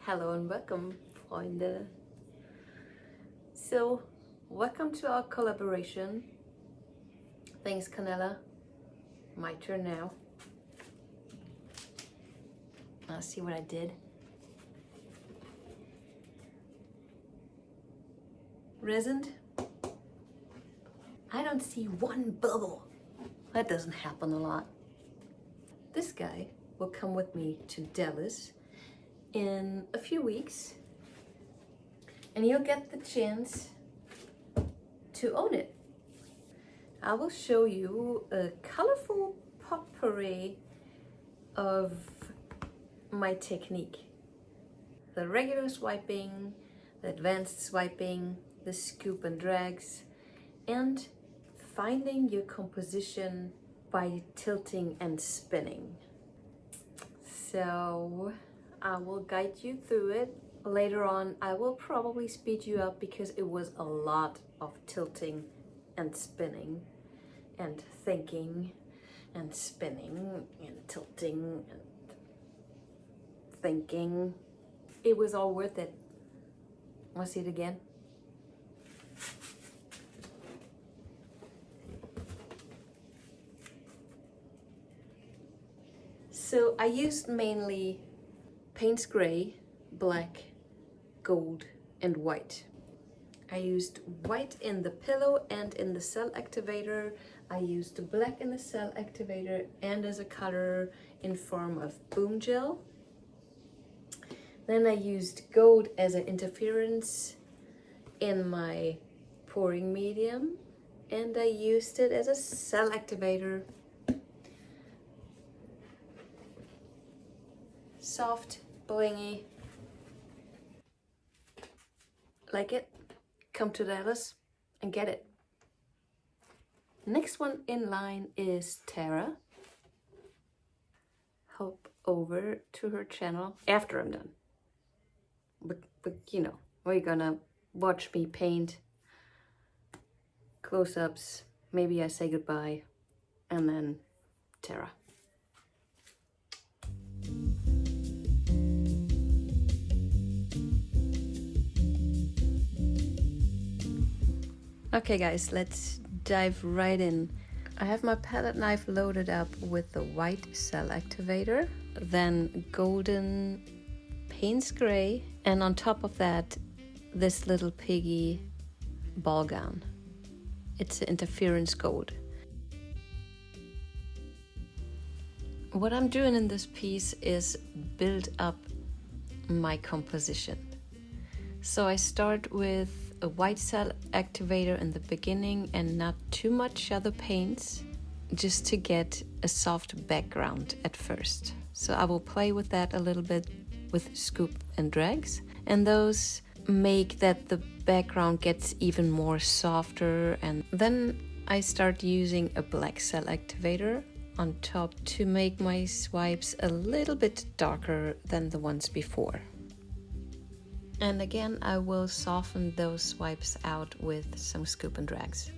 Hello and welcome, Freunde. So, welcome to our collaboration. Thanks, Canella. My turn now. Let's see what I did. Resined. I don't see one bubble. That doesn't happen a lot. This guy will come with me to Dallas in a few weeks, and you'll get the chance to own it. I will show you a colorful potpourri of my technique. The regular swiping, the advanced swiping, the scoop and drags, and finding your composition by tilting and spinning. So I will guide you through it. Later on, I will probably speed you up because it was a lot of tilting and spinning and thinking and spinning and tilting and thinking. It was all worth it. Want to see it again? So I used mainly paints gray, black, gold, and white. I used white in the pillow and in the cell activator. I used black in the cell activator and as a color in form of boom gel. Then I used gold as an interference in my pouring medium, and I used it as a cell activator. Soft, blingy. Like it? Come to Dallas and get it. Next one in line is Tara. Hop over to her channel after I'm done. But you know, we're gonna watch me paint, close-ups, maybe I say goodbye, and then Tara. Okay guys, let's dive right in. I have my palette knife loaded up with the white cell activator, then golden Payne's gray, and on top of that, this little piggy ball gown. It's interference gold. What I'm doing in this piece is build up my composition. So I start with a white cell activator in the beginning and not too much other paints, just to get a soft background at first. So I will play with that a little bit with scoop and drags, and those make that the background gets even more softer. And then I start using a black cell activator on top to make my swipes a little bit darker than the ones before. And again, I will soften those swipes out with some scoop and drags.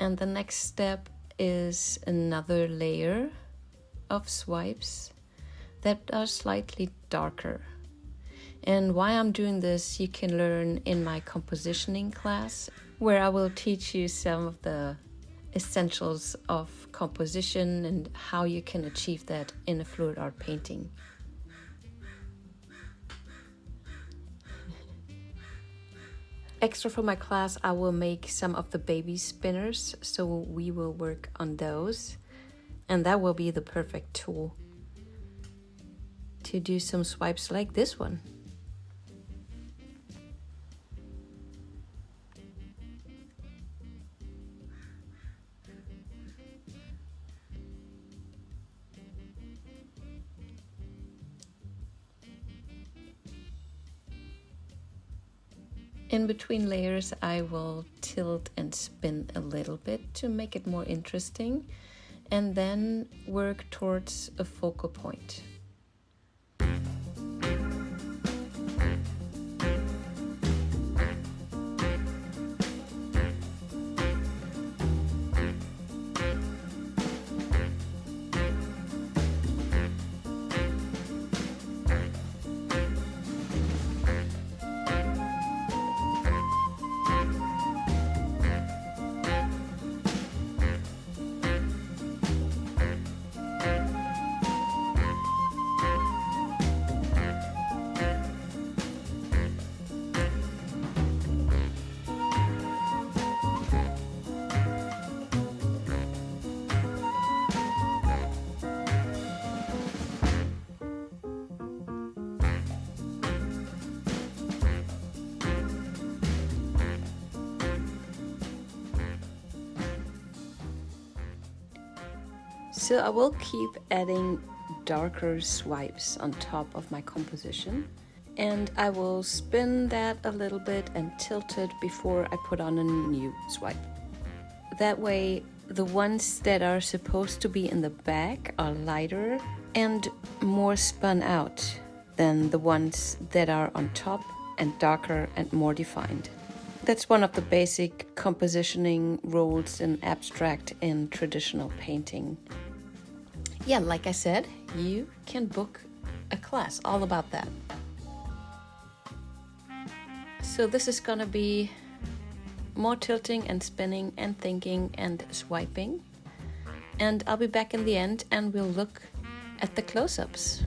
And the next step is another layer of swipes. that are slightly darker. And why I'm doing this, you can learn in my compositioning class, where I will teach you some of the essentials of composition and how you can achieve that in a fluid art painting. Extra for my class, I will make some of the baby spinners, so we will work on those. And that will be the perfect tool to do some swipes like this one. In between layers, I will tilt and spin a little bit to make it more interesting, and then work towards a focal point. So I will keep adding darker swipes on top of my composition, and I will spin that a little bit and tilt it before I put on a new swipe. That way the ones that are supposed to be in the back are lighter and more spun out than the ones that are on top and darker and more defined. That's one of the basic compositioning rules in abstract and traditional painting. Yeah, like I said, you can book a class all about that. So this is gonna be more tilting and spinning and thinking and swiping. And I'll be back in the end and we'll look at the close-ups.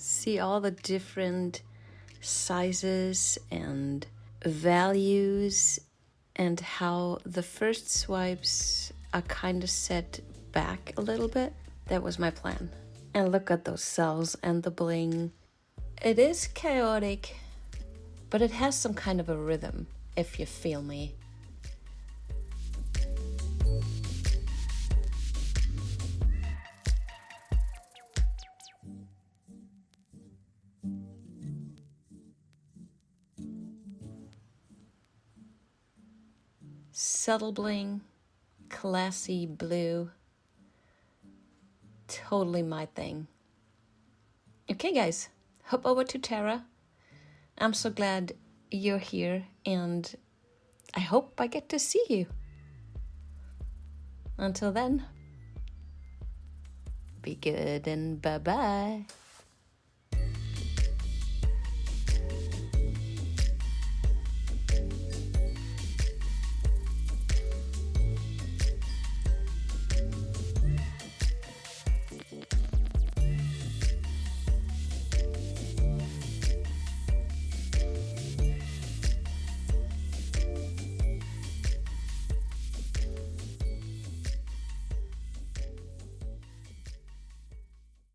See all the different sizes and values, and how the first swipes are kind of set back a little bit. That was my plan. And look at those cells and the bling. It is chaotic, but it has some kind of a rhythm, if you feel me. Subtle bling, classy blue. Totally my thing. Okay guys, hop over to Tara. I'm so glad you're here, and I hope I get to see you. Until then, be good and bye-bye.